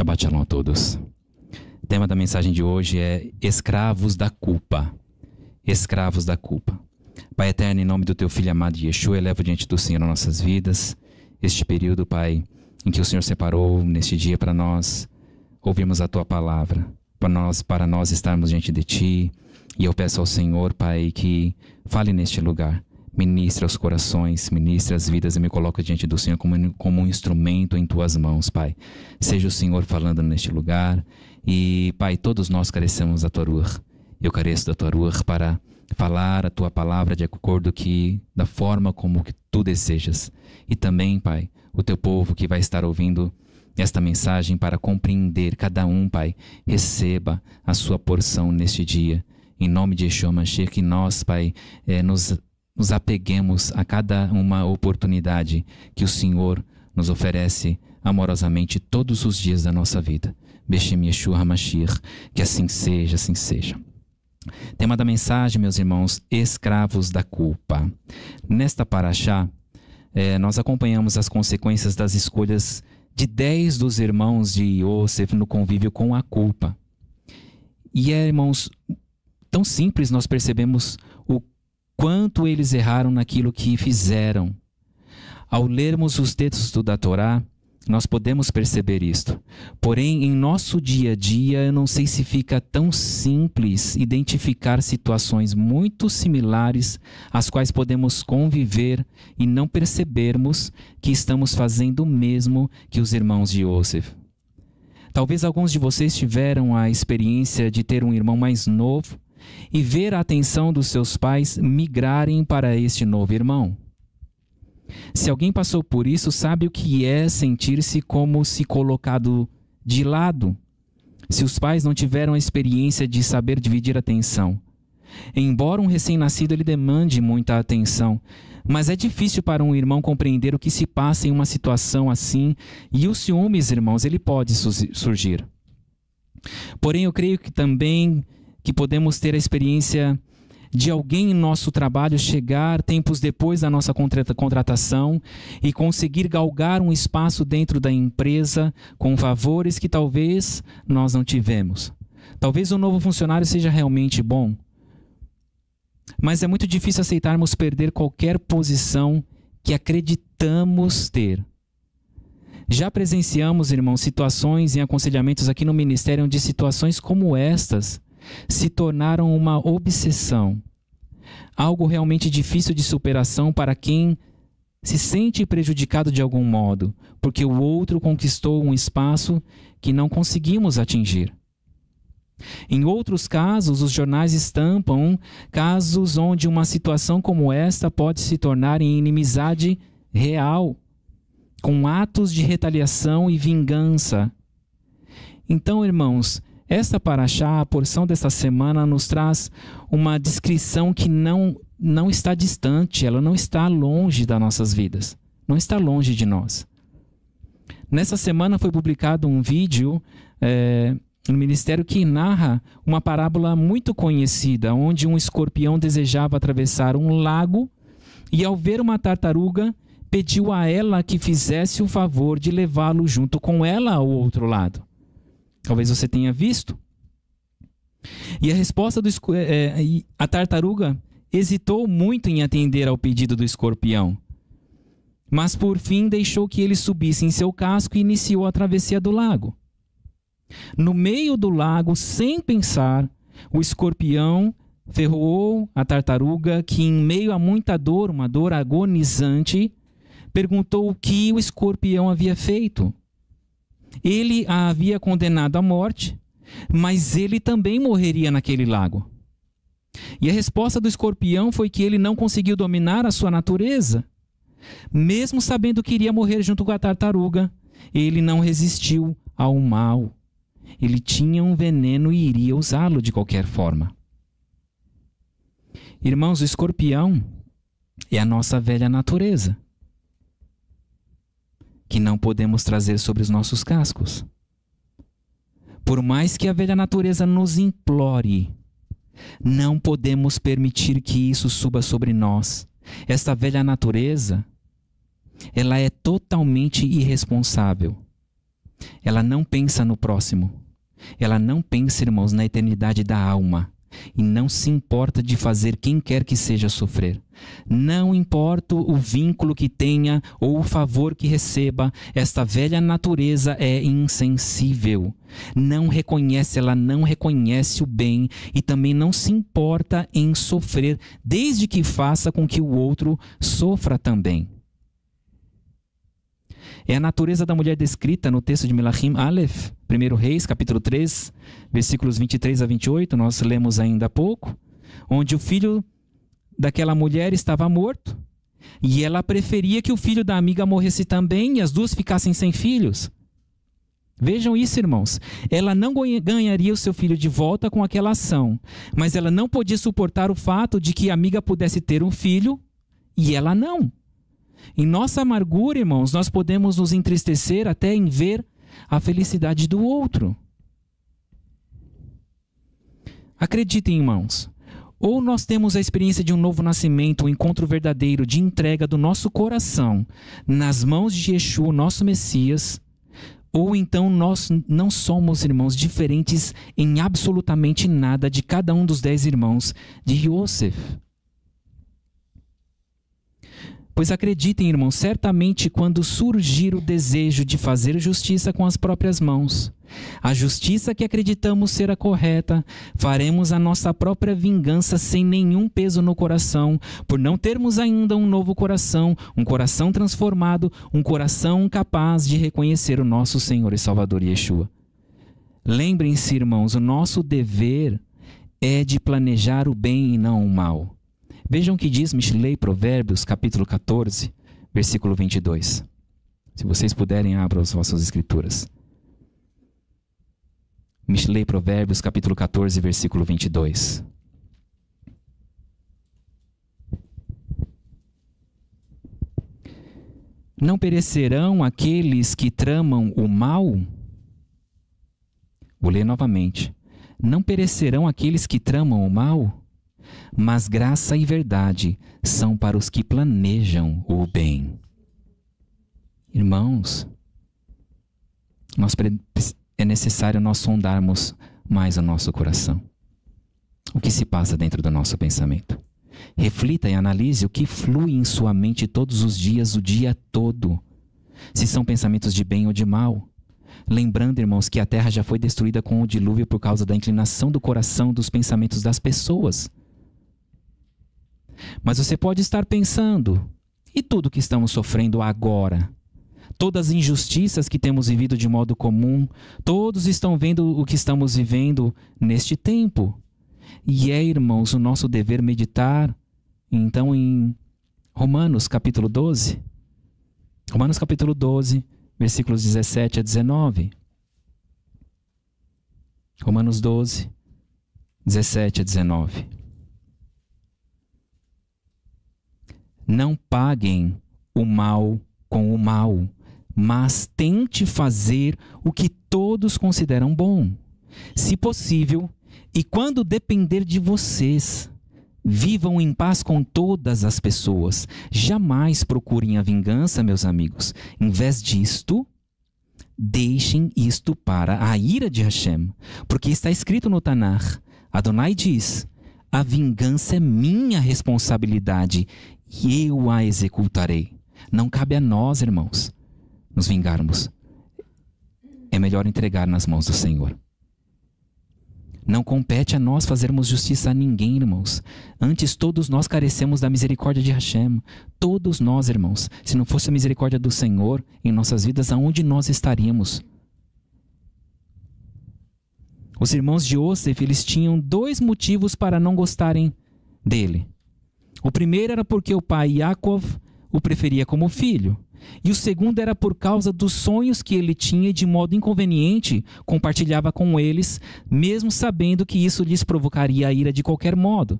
Shabbat Shalom a todos. O tema da mensagem de hoje é escravos da culpa. Escravos da culpa. Pai eterno, em nome do teu Filho amado Yeshua, elevo diante do Senhor nossas vidas. Este período, Pai, em que o Senhor separou neste dia para nós ouvirmos a tua palavra, para nós estarmos diante de ti. E eu peço ao Senhor, Pai, que fale neste lugar. Ministra os corações, ministra as vidas e me coloca diante do Senhor como um instrumento em tuas mãos, Pai. Seja o Senhor falando neste lugar. E, Pai, todos nós carecemos da tua Ruach. Eu careço da tua Ruach para falar a tua palavra de acordo da forma como que tu desejas. E também, Pai, o teu povo que vai estar ouvindo esta mensagem para compreender, cada um, Pai, receba a sua porção neste dia. Em nome de Yeshua Mashiach, que nós, Pai, nos apeguemos a cada uma oportunidade que o Senhor nos oferece amorosamente todos os dias da nossa vida. Beshem Yeshua HaMashiach, que assim seja, assim seja. Tema da mensagem, meus irmãos, escravos da culpa. Nesta paraxá, nós acompanhamos as consequências das escolhas de 10 dos irmãos de Yosef no convívio com a culpa. E irmãos, tão simples nós percebemos o quanto eles erraram naquilo que fizeram. Ao lermos os textos da Torá, nós podemos perceber isto. Porém, em nosso dia a dia, eu não sei se fica tão simples identificar situações muito similares às quais podemos conviver e não percebermos que estamos fazendo o mesmo que os irmãos de Yosef. Talvez alguns de vocês tiveram a experiência de ter um irmão mais novo e ver a atenção dos seus pais migrarem para este novo irmão. Se alguém passou por isso, sabe o que é sentir-se como se colocado de lado. Se os pais não tiveram a experiência de saber dividir a atenção. Embora um recém-nascido ele demande muita atenção, mas é difícil para um irmão compreender o que se passa em uma situação assim, e os ciúmes, irmãos, ele pode surgir. Porém, eu creio que também podemos ter a experiência de alguém em nosso trabalho chegar tempos depois da nossa contratação e conseguir galgar um espaço dentro da empresa com favores que talvez nós não tivemos. Talvez o novo funcionário seja realmente bom, mas é muito difícil aceitarmos perder qualquer posição que acreditamos ter. Já presenciamos, irmãos, situações e aconselhamentos aqui no ministério onde situações como estas se tornaram uma obsessão. Algo realmente difícil de superação para quem se sente prejudicado de algum modo, porque o outro conquistou um espaço que não conseguimos atingir. Em outros casos, os jornais estampam casos onde uma situação como esta pode se tornar em inimizade real, com atos de retaliação e vingança. Então, irmãos, esta paraxá, a porção desta semana, nos traz uma descrição que não está distante, ela não está longe das nossas vidas, não está longe de nós. Nessa semana foi publicado um vídeo no ministério que narra uma parábola muito conhecida, onde um escorpião desejava atravessar um lago e, ao ver uma tartaruga, pediu a ela que fizesse o favor de levá-lo junto com ela ao outro lado. Talvez você tenha visto. E a resposta a tartaruga hesitou muito em atender ao pedido do escorpião. Mas por fim deixou que ele subisse em seu casco e iniciou a travessia do lago. No meio do lago, sem pensar, o escorpião ferroou a tartaruga que, em meio a muita dor, uma dor agonizante, perguntou o que o escorpião havia feito. Ele a havia condenado à morte, mas ele também morreria naquele lago. E a resposta do escorpião foi que ele não conseguiu dominar a sua natureza. Mesmo sabendo que iria morrer junto com a tartaruga, ele não resistiu ao mal. Ele tinha um veneno e iria usá-lo de qualquer forma. Irmãos, o escorpião é a nossa velha natureza, que não podemos trazer sobre os nossos cascos. Por mais que a velha natureza nos implore, não podemos permitir que isso suba sobre nós. Esta velha natureza, ela é totalmente irresponsável. Ela não pensa no próximo. Ela não pensa, irmãos, na eternidade da alma. E não se importa de fazer quem quer que seja sofrer. Não importa o vínculo que tenha ou o favor que receba, esta velha natureza é insensível. Ela não reconhece o bem e também não se importa em sofrer, desde que faça com que o outro sofra também. É a natureza da mulher descrita no texto de Melachim Aleph, 1 Reis, capítulo 3, versículos 23 a 28, nós lemos ainda há pouco, onde o filho daquela mulher estava morto, e ela preferia que o filho da amiga morresse também e as duas ficassem sem filhos. Vejam isso, irmãos. Ela não ganharia o seu filho de volta com aquela ação, mas ela não podia suportar o fato de que a amiga pudesse ter um filho e ela não. Em nossa amargura, irmãos, nós podemos nos entristecer até em ver a felicidade do outro. Acreditem, irmãos, ou nós temos a experiência de um novo nascimento, um encontro verdadeiro de entrega do nosso coração nas mãos de Yeshua, nosso Messias, ou então nós não somos, irmãos, diferentes em absolutamente nada de cada um dos 10 irmãos de Yosef. Pois acreditem, irmãos, certamente quando surgir o desejo de fazer justiça com as próprias mãos, a justiça que acreditamos ser a correta, faremos a nossa própria vingança sem nenhum peso no coração, por não termos ainda um novo coração, um coração transformado, um coração capaz de reconhecer o nosso Senhor e Salvador Yeshua. Lembrem-se, irmãos, o nosso dever é de planejar o bem e não o mal. Vejam o que diz Mishlei Provérbios, capítulo 14, versículo 22. Se vocês puderem, abram as vossas escrituras. Mishlei Provérbios, capítulo 14, versículo 22. Não perecerão aqueles que tramam o mal? Vou ler novamente. Não perecerão aqueles que tramam o mal? Mas graça e verdade são para os que planejam o bem. Irmãos, é necessário nós sondarmos mais o nosso coração. O que se passa dentro do nosso pensamento? Reflita e analise o que flui em sua mente todos os dias, o dia todo. Se são pensamentos de bem ou de mal. Lembrando, irmãos, que a terra já foi destruída com o dilúvio por causa da inclinação do coração, dos pensamentos das pessoas. Mas você pode estar pensando, e tudo que estamos sofrendo agora? Todas as injustiças que temos vivido de modo comum, todos estão vendo o que estamos vivendo neste tempo. E é, irmãos, o nosso dever meditar, então, em Romanos capítulo 12. Romanos capítulo 12, versículos 17 a 19. Romanos 12, 17 a 19. Não paguem o mal com o mal, mas tente fazer o que todos consideram bom. Se possível, e quando depender de vocês, vivam em paz com todas as pessoas. Jamais procurem a vingança, meus amigos. Em vez disto, deixem isto para a ira de Hashem. Porque está escrito no Tanakh, Adonai diz, a vingança é minha responsabilidade e eu a executarei. Não cabe a nós, irmãos, nos vingarmos. É melhor entregar nas mãos do Senhor. Não compete a nós fazermos justiça a ninguém, irmãos. Antes, todos nós carecemos da misericórdia de Hashem. Todos nós, irmãos. Se não fosse a misericórdia do Senhor em nossas vidas, aonde nós estaríamos? Os irmãos de Yosef, eles tinham 2 motivos para não gostarem dele. O primeiro era porque o pai Yaakov o preferia como filho. E o segundo era por causa dos sonhos que ele tinha e de modo inconveniente compartilhava com eles, mesmo sabendo que isso lhes provocaria a ira de qualquer modo.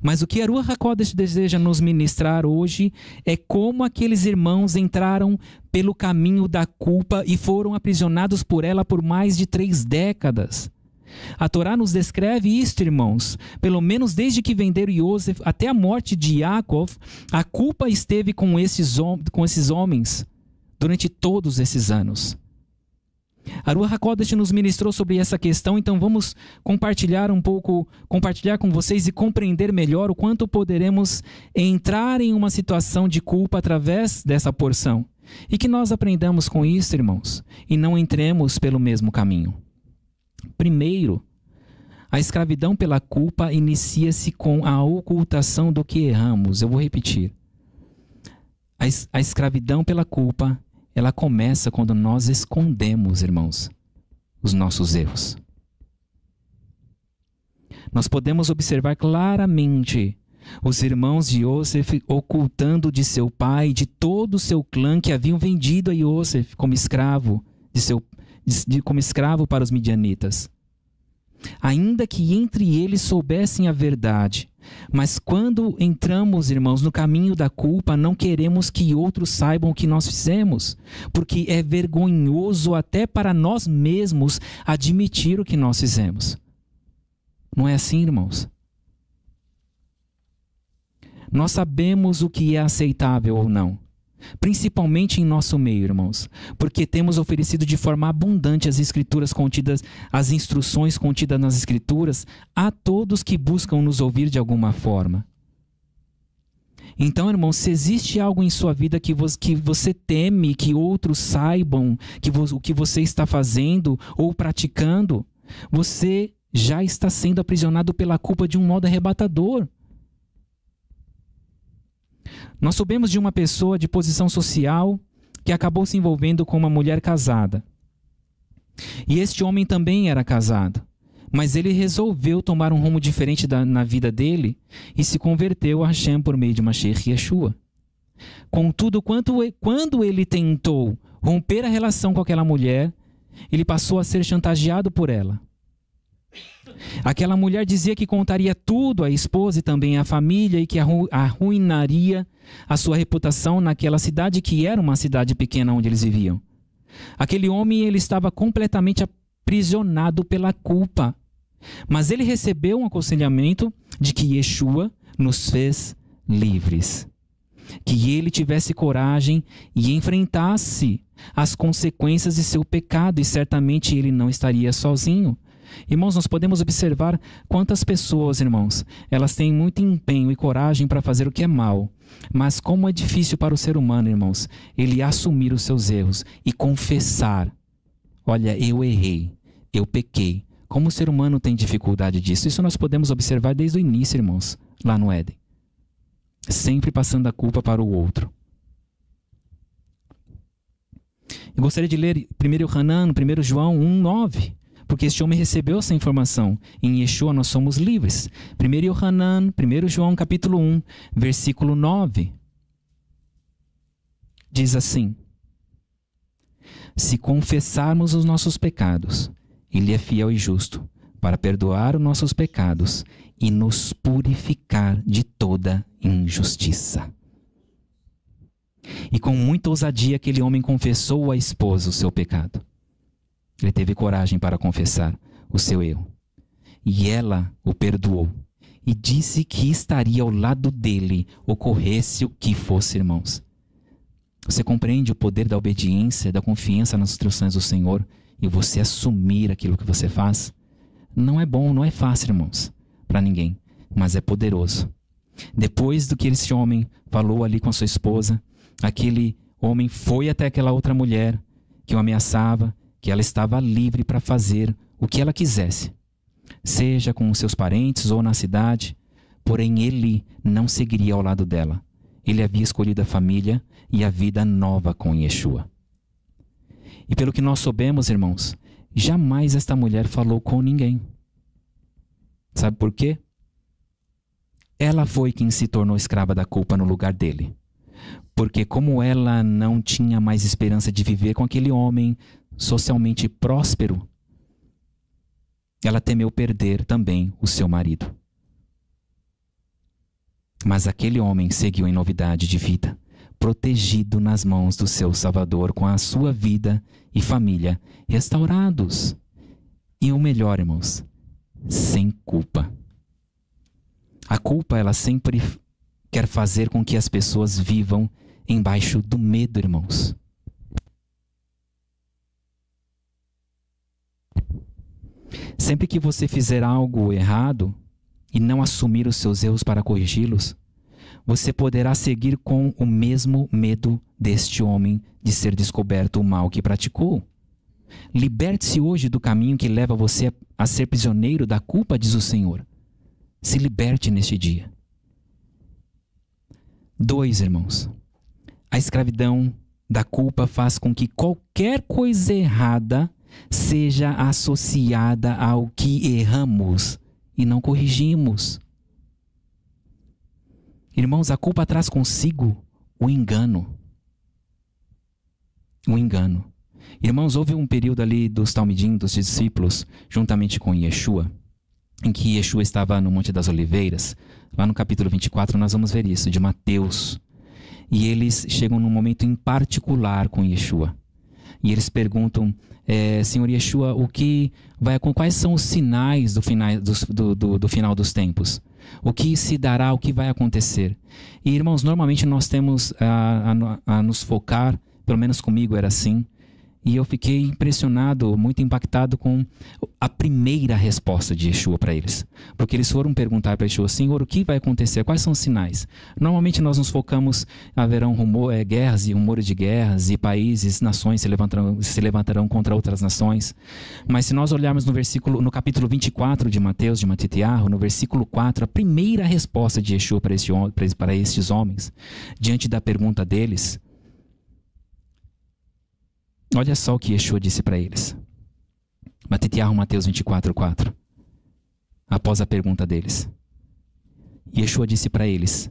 Mas o que a Ruach HaKodesh deseja nos ministrar hoje é como aqueles irmãos entraram pelo caminho da culpa e foram aprisionados por ela por mais de 3 décadas. A Torá nos descreve isto, irmãos. Pelo menos desde que venderam Yosef até a morte de Yaakov, a culpa esteve com esses homens durante todos esses anos. A Ruach HaKodesh nos ministrou sobre essa questão, então vamos compartilhar com vocês e compreender melhor o quanto poderemos entrar em uma situação de culpa através dessa porção. E que nós aprendamos com isso, irmãos, e não entremos pelo mesmo caminho. Primeiro, a escravidão pela culpa inicia-se com a ocultação do que erramos. Eu vou repetir. A escravidão pela culpa, ela começa quando nós escondemos, irmãos, os nossos erros. Nós podemos observar claramente os irmãos de Yosef ocultando de seu pai, de todo o seu clã que haviam vendido a Yosef como escravo, como escravo para os midianitas. Ainda que entre eles soubessem a verdade, mas quando entramos, irmãos, no caminho da culpa, não queremos que outros saibam o que nós fizemos, porque é vergonhoso até para nós mesmos admitir o que nós fizemos. Não é assim, irmãos? Nós sabemos o que é aceitável ou não, principalmente em nosso meio, irmãos, porque temos oferecido de forma abundante as escrituras contidas, as instruções contidas nas escrituras a todos que buscam nos ouvir de alguma forma. Então, irmãos, se existe algo em sua vida que você teme que outros saibam o que você está fazendo ou praticando, você já está sendo aprisionado pela culpa de um modo arrebatador. Nós soubemos de uma pessoa de posição social que acabou se envolvendo com uma mulher casada. E este homem também era casado, mas ele resolveu tomar um rumo diferente na vida dele e se converteu a Hashem por meio de Mashiach Yeshua. Contudo, quando ele tentou romper a relação com aquela mulher, ele passou a ser chantageado por ela. Aquela mulher dizia que contaria tudo à esposa e também à família e que arruinaria a sua reputação naquela cidade que era uma cidade pequena onde eles viviam. Aquele homem, ele estava completamente aprisionado pela culpa. Mas ele recebeu um aconselhamento de que Yeshua nos fez livres. Que ele tivesse coragem e enfrentasse as consequências de seu pecado e certamente ele não estaria sozinho. Irmãos, nós podemos observar quantas pessoas, irmãos, elas têm muito empenho e coragem para fazer o que é mal. Mas como é difícil para o ser humano, irmãos, ele assumir os seus erros e confessar. Olha, eu errei, eu pequei. Como o ser humano tem dificuldade disso? Isso nós podemos observar desde o início, irmãos, lá no Éden. Sempre passando a culpa para o outro. Eu gostaria de ler 1 Hanan, 1 João 1:9. Porque este homem recebeu essa informação. Em Yeshua nós somos livres. 1 Hanan, 1 João capítulo 1, versículo 9. Diz assim: se confessarmos os nossos pecados, Ele é fiel e justo para perdoar os nossos pecados e nos purificar de toda injustiça. E com muita ousadia aquele homem confessou à esposa o seu pecado. Ele teve coragem para confessar o seu erro. E ela o perdoou. E disse que estaria ao lado dele, ocorresse o que fosse, irmãos. Você compreende o poder da obediência, da confiança nas instruções do Senhor e você assumir aquilo que você faz? Não é bom, não é fácil, irmãos, para ninguém, mas é poderoso. Depois do que esse homem falou ali com a sua esposa, aquele homem foi até aquela outra mulher que o ameaçava, que ela estava livre para fazer o que ela quisesse, seja com os seus parentes ou na cidade, porém ele não seguiria ao lado dela. Ele havia escolhido a família e a vida nova com Yeshua. E pelo que nós soubemos, irmãos, jamais esta mulher falou com ninguém. Sabe por quê? Ela foi quem se tornou escrava da culpa no lugar dele. Porque como ela não tinha mais esperança de viver com aquele homem socialmente próspero, ela temeu perder também o seu marido. Mas aquele homem seguiu em novidade de vida, protegido nas mãos do seu Salvador, com a sua vida e família restaurados. E o melhor, irmãos, sem culpa. A culpa, ela sempre quer fazer com que as pessoas vivam embaixo do medo, irmãos. Sempre que você fizer algo errado e não assumir os seus erros para corrigi-los, você poderá seguir com o mesmo medo deste homem de ser descoberto o mal que praticou. Liberte-se hoje do caminho que leva você a ser prisioneiro da culpa, diz o Senhor. Se liberte neste dia. 2, irmãos. A escravidão da culpa faz com que qualquer coisa errada seja associada ao que erramos e não corrigimos. Irmãos, a culpa traz consigo o engano. O engano. Irmãos, houve um período ali dos Talmidim, dos discípulos, juntamente com Yeshua, em que Yeshua estava no Monte das Oliveiras. Lá no capítulo 24 nós vamos ver isso, de Mateus. E eles chegam num momento em particular com Yeshua. E eles perguntam, Senhor Yeshua, quais são os sinais do final dos tempos? O que se dará, o que vai acontecer? E, irmãos, normalmente nós temos a nos focar, pelo menos comigo era assim, e eu fiquei impressionado, muito impactado com a primeira resposta de Yeshua para eles. Porque eles foram perguntar para Yeshua, Senhor, o que vai acontecer? Quais são os sinais? Normalmente nós nos focamos, haverão guerras e rumores de guerras, e países, nações se levantarão contra outras nações. Mas se nós olharmos no capítulo 24 de Mateus, de Matitiarro, no versículo 4, a primeira resposta de Yeshua para estes homens, diante da pergunta deles, olha só o que Yeshua disse para eles. Matitiarro, Mateus 24, 4. Após a pergunta deles. Yeshua disse para eles,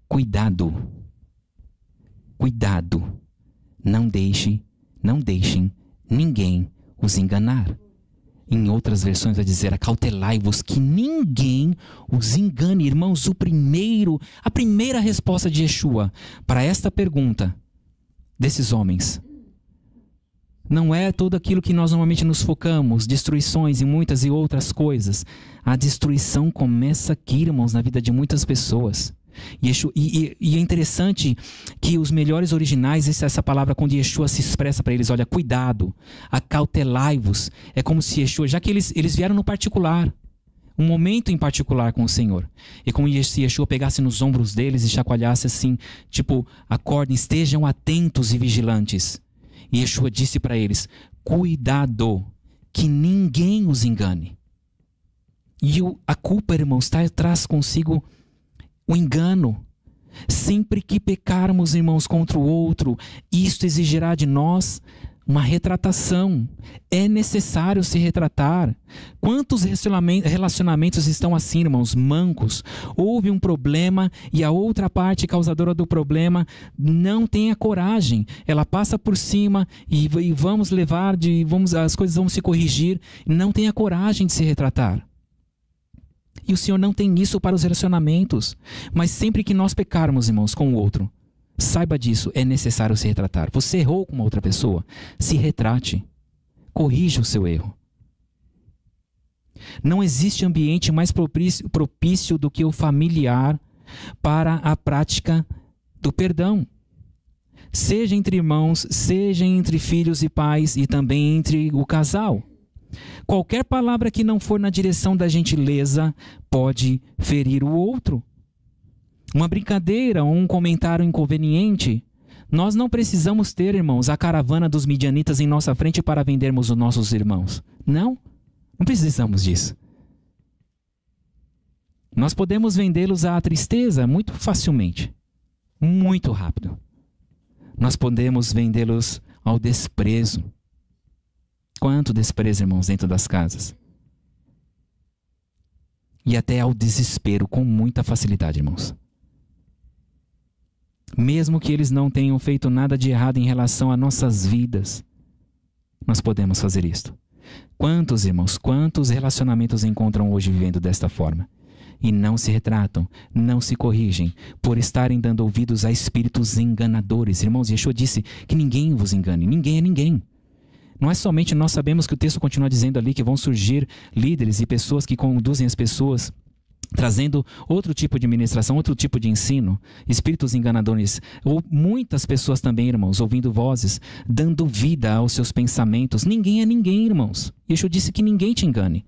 cuidado, não deixem ninguém os enganar. Em outras versões vai dizer, acautelai-vos que ninguém os engane. Irmãos, a primeira resposta de Yeshua para esta pergunta desses homens não é tudo aquilo que nós normalmente nos focamos, destruições e muitas e outras coisas. A destruição começa aqui, irmãos, na vida de muitas pessoas. E é interessante que os melhores originais, essa palavra quando Yeshua se expressa para eles, olha, cuidado, acautelai-vos. É como se Yeshua, já que eles vieram no particular, um momento em particular com o Senhor. E como se Yeshua pegasse nos ombros deles e chacoalhasse assim, tipo, acordem, estejam atentos e vigilantes. E Yeshua disse para eles, cuidado, que ninguém os engane. E a culpa, irmãos, traz consigo o engano. Sempre que pecarmos, irmãos, contra o outro, isto exigirá de nós uma retratação. É necessário se retratar. Quantos relacionamentos estão assim, irmãos, mancos? Houve um problema e a outra parte causadora do problema não tem a coragem. Ela passa por cima e vamos levar, as coisas vão se corrigir. Não tem a coragem de se retratar. E o Senhor não tem isso para os relacionamentos. Mas sempre que nós pecarmos, irmãos, com o outro, saiba disso, é necessário se retratar. Você errou com uma outra pessoa, se retrate. Corrija o seu erro. Não existe ambiente mais propício do que o familiar para a prática do perdão. Seja entre irmãos, seja entre filhos e pais e também entre o casal. Qualquer palavra que não for na direção da gentileza pode ferir o outro. Uma brincadeira ou um comentário inconveniente. Nós não precisamos ter, irmãos, a caravana dos midianitas em nossa frente para vendermos os nossos irmãos. Não precisamos disso. Nós podemos vendê-los à tristeza muito facilmente, muito rápido. Nós podemos vendê-los ao desprezo. Quanto desprezo, irmãos, dentro das casas. E até ao desespero com muita facilidade, irmãos. Mesmo que eles não tenham feito nada de errado em relação a nossas vidas, nós podemos fazer isto. Quantos, irmãos, quantos relacionamentos encontram hoje vivendo desta forma? E não se retratam, não se corrigem, por estarem dando ouvidos a espíritos enganadores. Irmãos, Yeshua disse que ninguém vos engane, ninguém é ninguém. Não é somente, nós sabemos que o texto continua dizendo ali que vão surgir líderes e pessoas que conduzem as pessoas trazendo outro tipo de ministração, outro tipo de ensino, espíritos enganadores, ou muitas pessoas também, irmãos, ouvindo vozes, dando vida aos seus pensamentos. Ninguém é ninguém, irmãos. Yeshua disse que ninguém te engane.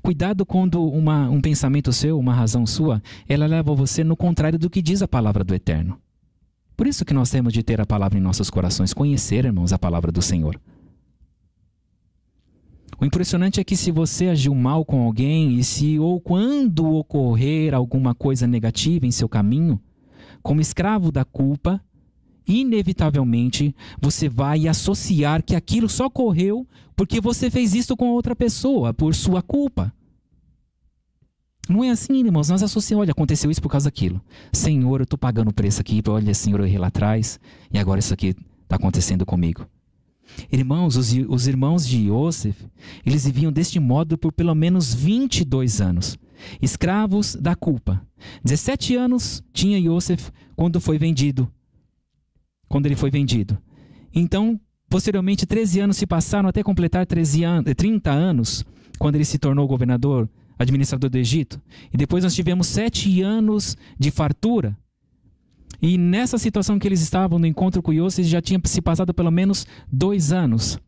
Cuidado quando um pensamento seu, uma razão sua, ela leva você no contrário do que diz a palavra do Eterno. Por isso que nós temos de ter a palavra em nossos corações, conhecer, irmãos, a palavra do Senhor. O impressionante é que se você agiu mal com alguém e se ou quando ocorrer alguma coisa negativa em seu caminho, como escravo da culpa, inevitavelmente você vai associar que aquilo só ocorreu porque você fez isso com outra pessoa, por sua culpa. Não é assim, irmãos. Nós associamos, olha, aconteceu isso por causa daquilo. Senhor, eu estou pagando o preço aqui, olha, Senhor, eu errei lá atrás e agora isso aqui está acontecendo comigo. Irmãos, os irmãos de Yosef, eles viviam deste modo por pelo menos 22 anos. Escravos da culpa. 17 anos tinha Yosef quando foi vendido. Quando ele foi vendido. Então, posteriormente, 13 anos se passaram até completar 30 anos, quando ele se tornou governador, administrador do Egito. E depois nós tivemos 7 anos de fartura. E nessa situação que eles estavam no encontro com Yosef, já tinha se passado pelo menos 2 anos.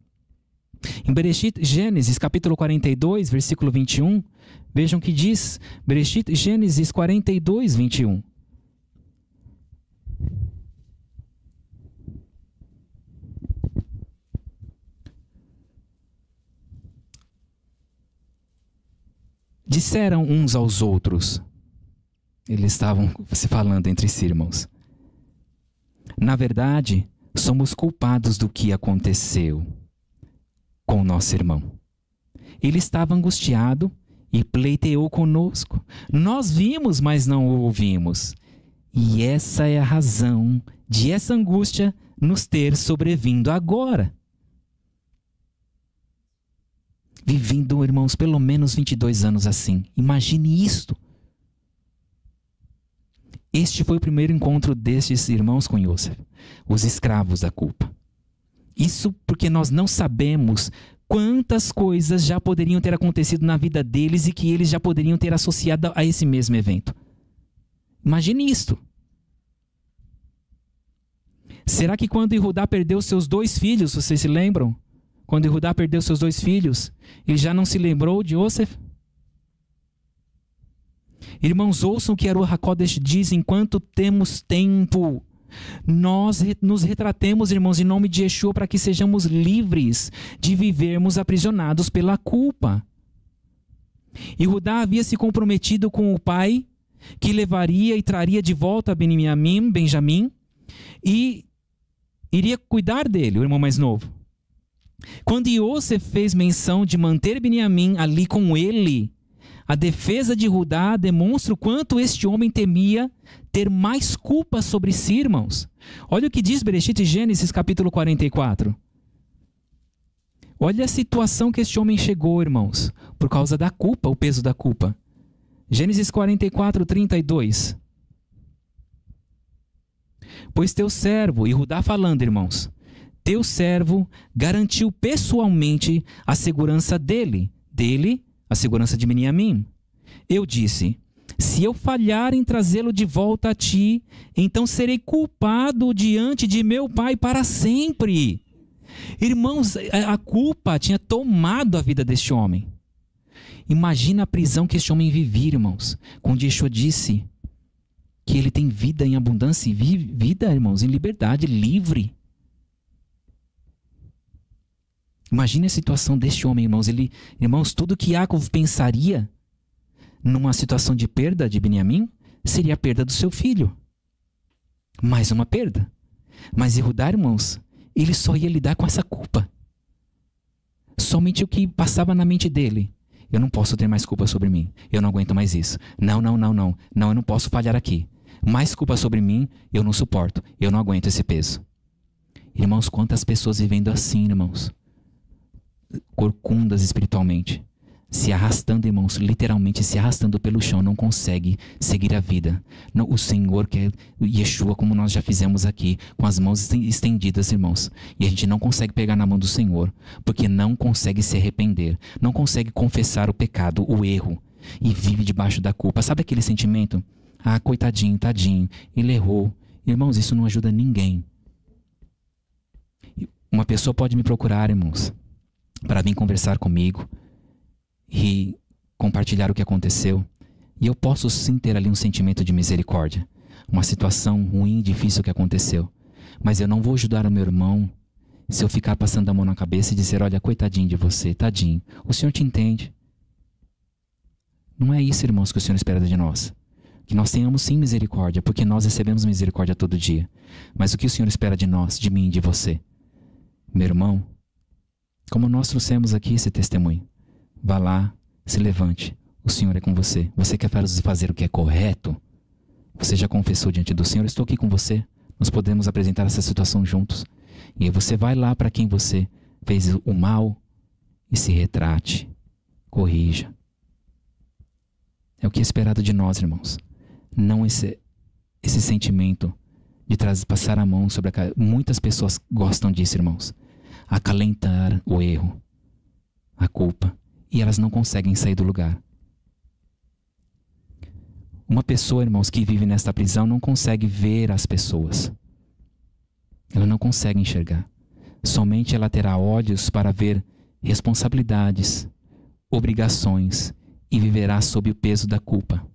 Em Bereshit, Gênesis, capítulo 42, versículo 21, vejam que diz, Bereshit, Gênesis 42, 21. Disseram uns aos outros, eles estavam se falando entre si, irmãos. Na verdade, somos culpados do que aconteceu com o nosso irmão. Ele estava angustiado e pleiteou conosco. Nós vimos, mas não o ouvimos. E essa é a razão de essa angústia nos ter sobrevindo agora. Vivendo, irmãos, pelo menos 22 anos assim. Imagine isto. Este foi o primeiro encontro destes irmãos com Yosef, os escravos da culpa. Isso porque nós não sabemos quantas coisas já poderiam ter acontecido na vida deles e que eles já poderiam ter associado a esse mesmo evento. Imagine isto. Será que quando Yehudá perdeu seus 2 filhos, vocês se lembram? Quando Yehudá perdeu seus 2 filhos, ele já não se lembrou de Yosef? Irmãos, ouçam o que Aruch HaKodesh diz: enquanto temos tempo, nós nos retratemos, irmãos, em nome de Yeshua, para que sejamos livres de vivermos aprisionados pela culpa. Yehudá havia se comprometido com o pai, que levaria e traria de volta Benjamim, e iria cuidar dele, o irmão mais novo. Quando Yosef fez menção de manter Benjamim ali com ele, a defesa de Judá demonstra o quanto este homem temia ter mais culpa sobre si, irmãos. Olha o que diz Bereshit, Gênesis capítulo 44. Olha a situação que este homem chegou, irmãos, por causa da culpa, o peso da culpa. Gênesis 44, 32. Pois teu servo, e Judá falando, irmãos, teu servo garantiu pessoalmente a segurança dele, a segurança de Benjamim. Eu disse, se eu falhar em trazê-lo de volta a ti, então serei culpado diante de meu pai para sempre. Irmãos, a culpa tinha tomado a vida deste homem. Imagina a prisão que este homem vivia, irmãos, quando Yeshua disse que ele tem vida em abundância e vida, irmãos, em liberdade, livre. Imagine a situação deste homem, irmãos. Irmãos, tudo que Yaakov pensaria numa situação de perda de Benjamim seria a perda do seu filho. Mais uma perda. Mas Yehudá, irmãos, ele só ia lidar com essa culpa. Somente o que passava na mente dele. Eu não posso ter mais culpa sobre mim. Eu não aguento mais isso. Não, eu não posso falhar aqui. Mais culpa sobre mim, eu não suporto. Eu não aguento esse peso. Irmãos, quantas pessoas vivendo assim, irmãos? Corcundas espiritualmente, se arrastando, irmãos, literalmente se arrastando pelo chão, não consegue seguir a vida. Não, o Senhor, que é Yeshua, como nós já fizemos aqui, com as mãos estendidas, irmãos. E a gente não consegue pegar na mão do Senhor, porque não consegue se arrepender, não consegue confessar o pecado, o erro, e vive debaixo da culpa. Sabe aquele sentimento? Ah, coitadinho, tadinho, ele errou. Irmãos, isso não ajuda ninguém. Uma pessoa pode me procurar, irmãos, para vir conversar comigo e compartilhar o que aconteceu. E eu posso sim ter ali um sentimento de misericórdia, uma situação ruim, difícil que aconteceu. Mas eu não vou ajudar o meu irmão se eu ficar passando a mão na cabeça e dizer: olha, coitadinho de você, tadinho, o Senhor te entende. Não é isso, irmãos, que o Senhor espera de nós. Que nós tenhamos sim misericórdia, porque nós recebemos misericórdia todo dia. Mas o que o Senhor espera de nós, de mim e de você? Meu irmão, como nós trouxemos aqui esse testemunho, vá lá, se levante, o Senhor é com você. Você quer fazer o que é correto? Você já confessou diante do Senhor? Estou aqui com você, nós podemos apresentar essa situação juntos. E aí você vai lá para quem você fez o mal e se retrate, corrija. É o que é esperado de nós, irmãos. Não esse sentimento de passar a mão sobre a cara. Muitas pessoas gostam disso, irmãos. Acalentar o erro, a culpa, e elas não conseguem sair do lugar. Uma pessoa, irmãos, que vive nesta prisão não consegue ver as pessoas. Ela não consegue enxergar. Somente ela terá olhos para ver responsabilidades, obrigações, e viverá sob o peso da culpa.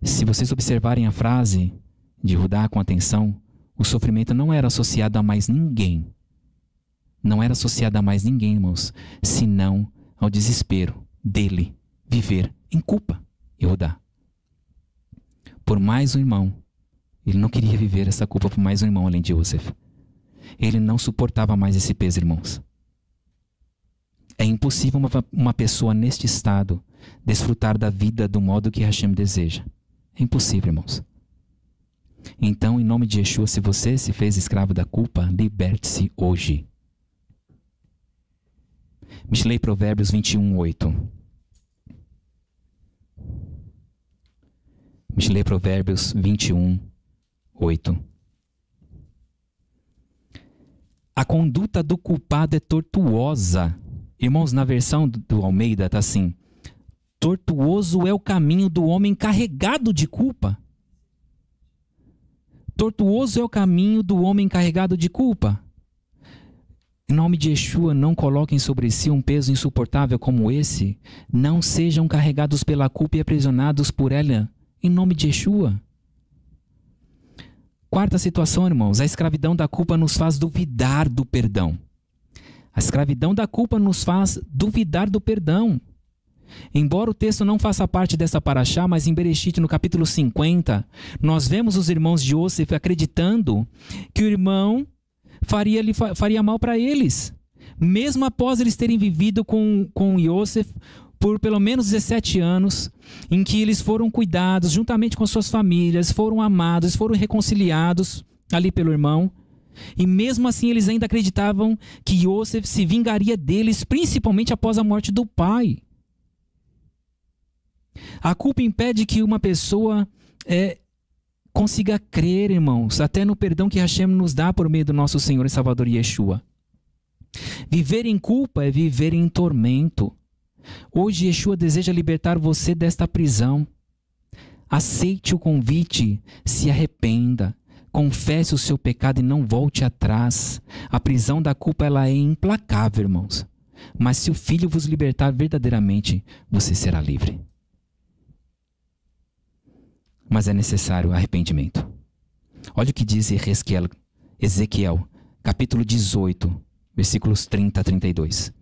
Se vocês observarem a frase de Judá com atenção, o sofrimento não era associado a mais ninguém. Não era associado a mais ninguém, irmãos, senão ao desespero dele viver em culpa. Judá. Por mais um irmão. Ele não queria viver essa culpa por mais um irmão além de Yosef. Ele não suportava mais esse peso, irmãos. É impossível uma pessoa neste estado desfrutar da vida do modo que Hashem deseja. É impossível, irmãos. Então, em nome de Yeshua, se você se fez escravo da culpa, liberte-se hoje. Mishlei Provérbios 21:8. Mishlei Provérbios 21:8. A conduta do culpado é tortuosa. Irmãos, na versão do Almeida está assim: tortuoso é o caminho do homem carregado de culpa. Tortuoso é o caminho do homem carregado de culpa. Em nome de Yeshua, não coloquem sobre si um peso insuportável como esse. Não sejam carregados pela culpa e aprisionados por ela. Em nome de Yeshua. Quarta situação, irmãos. A escravidão da culpa nos faz duvidar do perdão. A escravidão da culpa nos faz duvidar do perdão. Embora o texto não faça parte dessa paraxá, mas em Bereshit, no capítulo 50, nós vemos os irmãos de Yosef acreditando que o irmão faria mal para eles. Mesmo após eles terem vivido com Yosef por pelo menos 17 anos, em que eles foram cuidados juntamente com suas famílias, foram amados, foram reconciliados ali pelo irmão. E mesmo assim eles ainda acreditavam que Yosef se vingaria deles, principalmente após a morte do pai. A culpa impede que uma pessoa consiga crer, irmãos, até no perdão que Hashem nos dá por meio do nosso Senhor e Salvador Yeshua. Viver em culpa é viver em tormento. Hoje Yeshua deseja libertar você desta prisão. Aceite o convite, se arrependa, confesse o seu pecado e não volte atrás. A prisão da culpa ela é implacável, irmãos. Mas se o Filho vos libertar verdadeiramente, você será livre. Mas é necessário arrependimento. Olha o que diz Ezequiel, capítulo 18, versículos 30 a 32.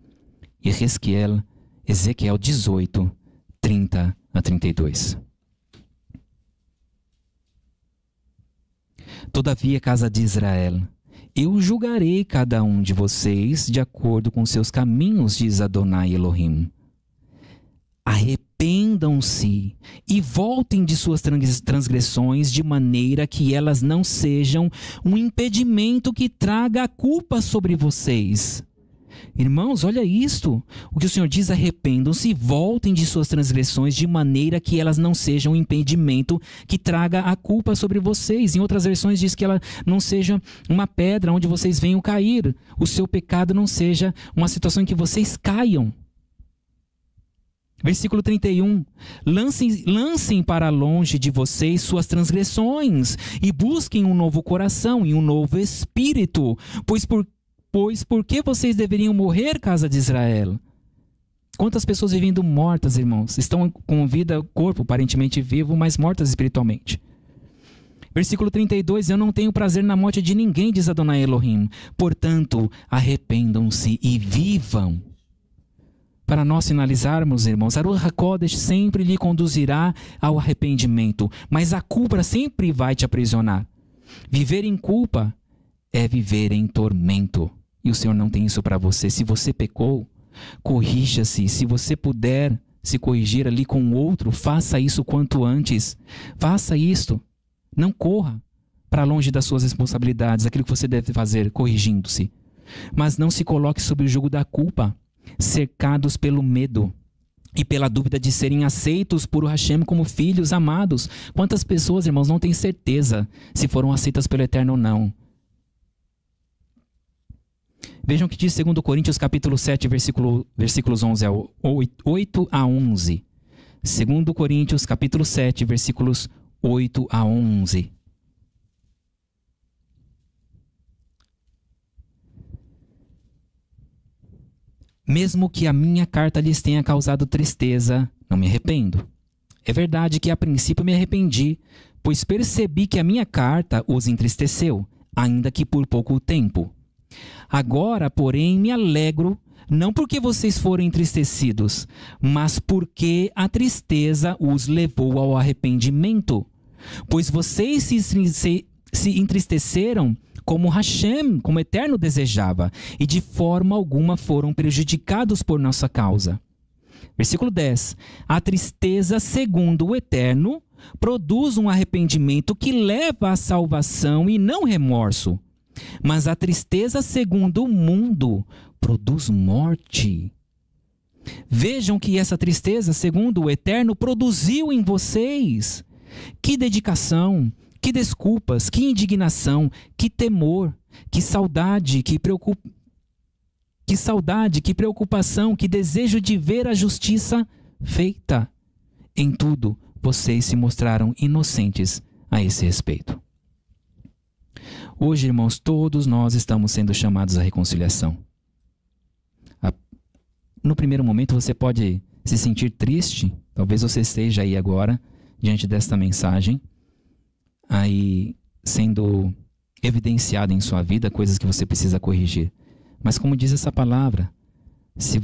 Ezequiel 18, 30 a 32. Todavia, casa de Israel, eu julgarei cada um de vocês de acordo com seus caminhos, diz Adonai Elohim. Arrependam-se e voltem de suas transgressões, de maneira que elas não sejam um impedimento que traga a culpa sobre vocês. Irmãos, olha isto. O que o Senhor diz: arrependam-se e voltem de suas transgressões, de maneira que elas não sejam um impedimento que traga a culpa sobre vocês. Em outras versões diz que ela não seja uma pedra onde vocês venham cair. O seu pecado não seja uma situação em que vocês caiam. Versículo 31. Lancem para longe de vocês suas transgressões e busquem um novo coração e um novo espírito. Pois por que vocês deveriam morrer, casa de Israel? Quantas pessoas vivendo mortas, irmãos? Estão com vida, corpo aparentemente vivo, mas mortas espiritualmente. Versículo 32. Eu não tenho prazer na morte de ninguém, diz Adonai Elohim. Portanto, arrependam-se e vivam. Para nós finalizarmos, irmãos, a Ruach HaKodesh sempre lhe conduzirá ao arrependimento, mas a culpa sempre vai te aprisionar. Viver em culpa é viver em tormento. E o Senhor não tem isso para você. Se você pecou, corrija-se. Se você puder se corrigir ali com o outro, faça isso quanto antes. Faça isto. Não corra para longe das suas responsabilidades, aquilo que você deve fazer, corrigindo-se. Mas não se coloque sob o jugo da culpa, cercados pelo medo e pela dúvida de serem aceitos por Hashem como filhos amados. Quantas pessoas, irmãos, não têm certeza se foram aceitas pelo Eterno ou não? Vejam o que diz 2 Coríntios capítulo 7, versículos 8 a 11. 2 Coríntios capítulo 7, versículos 8 a 11. Mesmo que a minha carta lhes tenha causado tristeza, não me arrependo. É verdade que a princípio me arrependi, pois percebi que a minha carta os entristeceu, ainda que por pouco tempo. Agora, porém, me alegro, não porque vocês foram entristecidos, mas porque a tristeza os levou ao arrependimento. Pois vocês se entristeceram como Hashem, como o Eterno desejava, e de forma alguma foram prejudicados por nossa causa. Versículo 10. A tristeza, segundo o Eterno, produz um arrependimento que leva à salvação e não remorso. Mas a tristeza, segundo o mundo, produz morte. Vejam que essa tristeza, segundo o Eterno, produziu em vocês. Que dedicação! Que desculpas, que indignação, que temor, que saudade, que preocupação, que desejo de ver a justiça feita. Em tudo, vocês se mostraram inocentes a esse respeito. Hoje, irmãos, todos nós estamos sendo chamados à reconciliação. No primeiro momento você pode se sentir triste, talvez você esteja aí agora, diante desta mensagem, aí sendo evidenciado em sua vida coisas que você precisa corrigir. Mas como diz essa palavra, se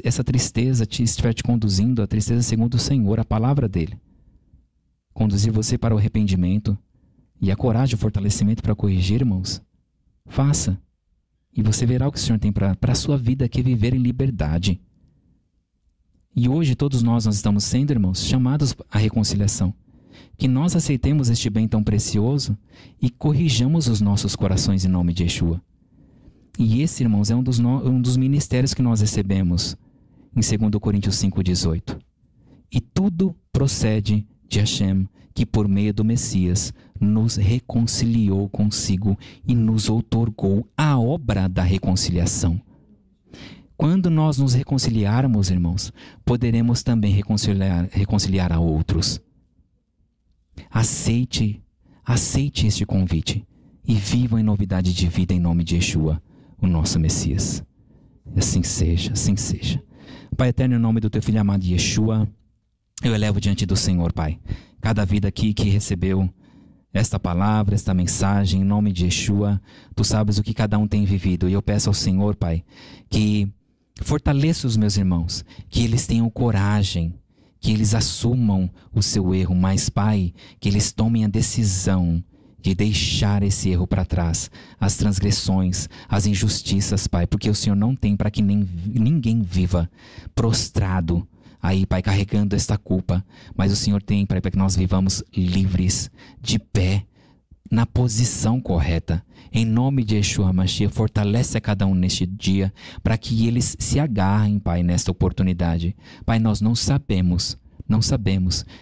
essa tristeza estiver te conduzindo, a tristeza segundo o Senhor, a palavra dele, conduzir você para o arrependimento e a coragem, o fortalecimento para corrigir, irmãos, faça. E você verá o que o Senhor tem para a sua vida, que é viver em liberdade. E hoje todos nós estamos sendo, irmãos, chamados à reconciliação. Que nós aceitemos este bem tão precioso e corrijamos os nossos corações em nome de Yeshua. E esse, irmãos, é um dos ministérios que nós recebemos em 2 Coríntios 5,18. E tudo procede de Hashem, que por meio do Messias nos reconciliou consigo e nos outorgou a obra da reconciliação. Quando nós nos reconciliarmos, irmãos, poderemos também reconciliar a outros. Aceite este convite e viva em novidade de vida em nome de Yeshua, o nosso Messias. Assim seja, assim seja. Pai eterno, em nome do teu filho amado Yeshua, eu elevo diante do Senhor, Pai, cada vida aqui que recebeu esta palavra, esta mensagem, em nome de Yeshua. Tu sabes o que cada um tem vivido, e eu peço ao Senhor, Pai, que fortaleça os meus irmãos, que eles tenham coragem, que eles assumam o seu erro, mas, Pai, que eles tomem a decisão de deixar esse erro para trás, as transgressões, as injustiças, Pai, porque o Senhor não tem para que ninguém viva prostrado aí, Pai, carregando esta culpa, mas o Senhor tem, Pai, para que nós vivamos livres, de pé, na posição correta. Em nome de Yeshua Mashiach, fortalece a cada um neste dia, para que eles se agarrem, Pai, nesta oportunidade. Pai, nós não sabemos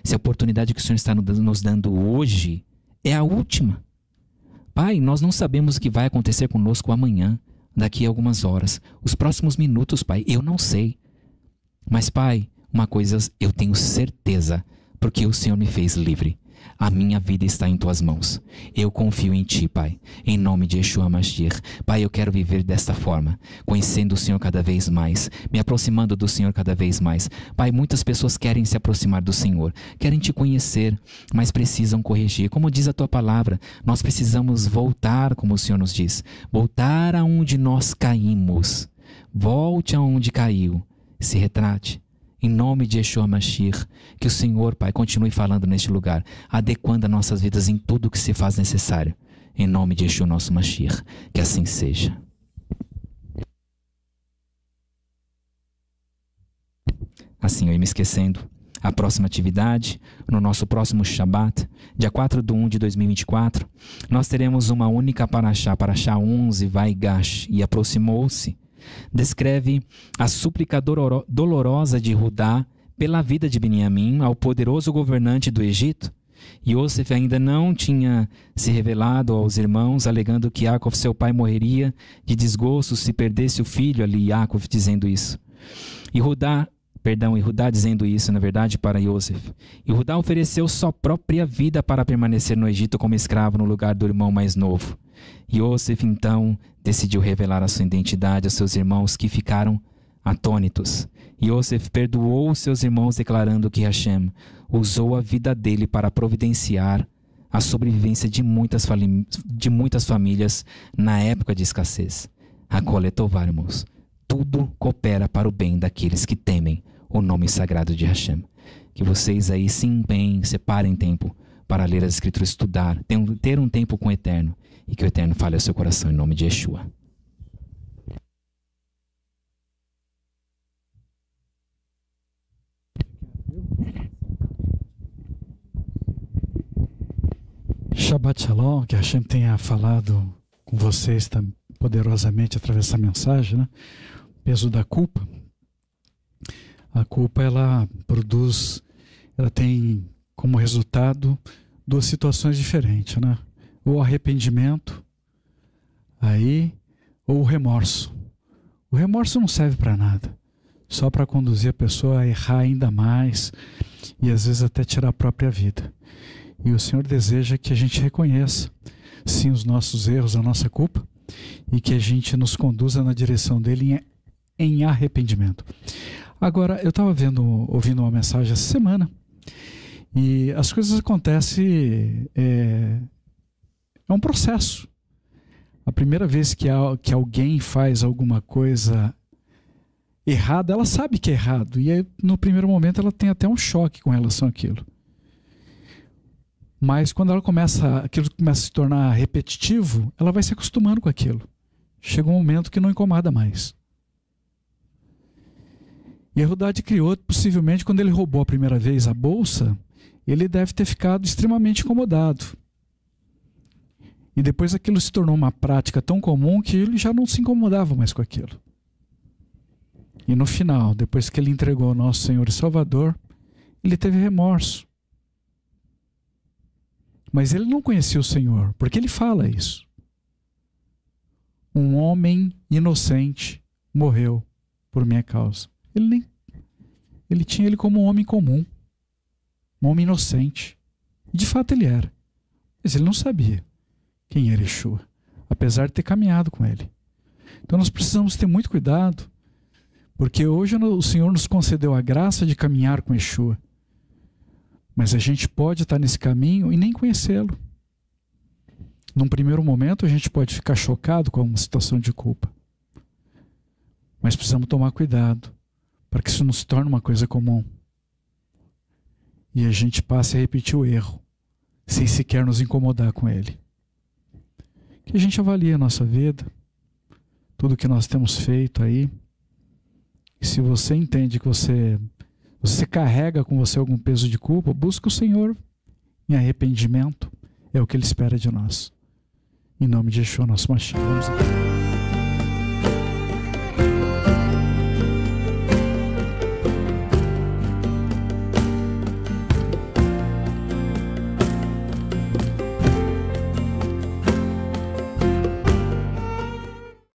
se a oportunidade que o Senhor está nos dando hoje é a última. Pai, nós não sabemos o que vai acontecer conosco amanhã, daqui a algumas horas, os próximos minutos, Pai, eu não sei. Mas, Pai, uma coisa eu tenho certeza, porque o Senhor me fez livre. A minha vida está em Tuas mãos. Eu confio em Ti, Pai. Em nome de Yeshua Mashiach. Pai, eu quero viver desta forma, conhecendo o Senhor cada vez mais, me aproximando do Senhor cada vez mais. Pai, muitas pessoas querem se aproximar do Senhor, querem Te conhecer, mas precisam corrigir. Como diz a Tua palavra, nós precisamos voltar, como o Senhor nos diz, voltar aonde nós caímos. Volte aonde caiu. Se retrate. Em nome de Yeshua Mashiach, que o Senhor, Pai, continue falando neste lugar, adequando as nossas vidas em tudo o que se faz necessário. Em nome de Yeshua, nosso Mashiach, que assim seja. Assim, eu ia me esquecendo, a próxima atividade, no nosso próximo Shabat, dia 4/1/2024, nós teremos uma única Parashá, Parashá 11, Vaigash, e aproximou-se. Descreve a súplica dolorosa de Judá pela vida de Beniamim ao poderoso governante do Egito. Yosef ainda não tinha se revelado aos irmãos, alegando que Yaakov, seu pai, morreria de desgosto se perdesse o filho ali, Yaakov, dizendo isso. E Judá dizendo isso, na verdade, para Yosef. E Judá ofereceu sua própria vida para permanecer no Egito como escravo no lugar do irmão mais novo. Yosef, então, decidiu revelar a sua identidade aos seus irmãos, que ficaram atônitos. Yosef perdoou seus irmãos, declarando que Hashem usou a vida dele para providenciar a sobrevivência de muitas famílias na época de escassez. Hakol Letová, irmãos. Tudo coopera para o bem daqueles que temem o nome sagrado de Hashem. Que vocês aí se empenhem, separem tempo para ler as Escrituras, estudar, ter um tempo com o Eterno, e que o Eterno fale ao seu coração em nome de Yeshua. Shabbat Shalom, que Hashem tenha falado com vocês poderosamente através dessa mensagem, né? O peso da culpa. A culpa, ela tem como resultado duas situações diferentes, né? Ou arrependimento, ou o remorso. O remorso não serve para nada, só para conduzir a pessoa a errar ainda mais e às vezes até tirar a própria vida. E o Senhor deseja que a gente reconheça, sim, os nossos erros, a nossa culpa, e que a gente nos conduza na direção dele em arrependimento. Agora, eu estava ouvindo uma mensagem essa semana, e as coisas acontecem, é um processo. A primeira vez que alguém faz alguma coisa errada, ela sabe que é errado, e aí, no primeiro momento ela tem até um choque com relação àquilo. Mas quando aquilo começa a se tornar repetitivo, ela vai se acostumando com aquilo. Chega um momento que não incomoda mais. E Eldad criou, possivelmente, quando ele roubou a primeira vez a bolsa, ele deve ter ficado extremamente incomodado. E depois aquilo se tornou uma prática tão comum que ele já não se incomodava mais com aquilo. E no final, depois que ele entregou ao nosso Senhor e Salvador, ele teve remorso. Mas ele não conhecia o Senhor, porque ele fala isso. Um homem inocente morreu por minha causa. Ele tinha ele como um homem comum, um homem inocente. De fato ele era, mas ele não sabia quem era Yeshua, apesar de ter caminhado com ele. Então nós precisamos ter muito cuidado, porque hoje o Senhor nos concedeu a graça de caminhar com Yeshua. Mas a gente pode estar nesse caminho e nem conhecê-lo. Num primeiro momento a gente pode ficar chocado com uma situação de culpa. Mas precisamos tomar cuidado para que isso não se torne uma coisa comum. E a gente passe a repetir o erro, sem sequer nos incomodar com ele. Que a gente avalie a nossa vida, tudo que nós temos feito aí. E se você entende que você carrega com você algum peso de culpa, busque o Senhor em arrependimento. É o que Ele espera de nós. Em nome de Yeshua, nosso Mashiach. Vamos lá.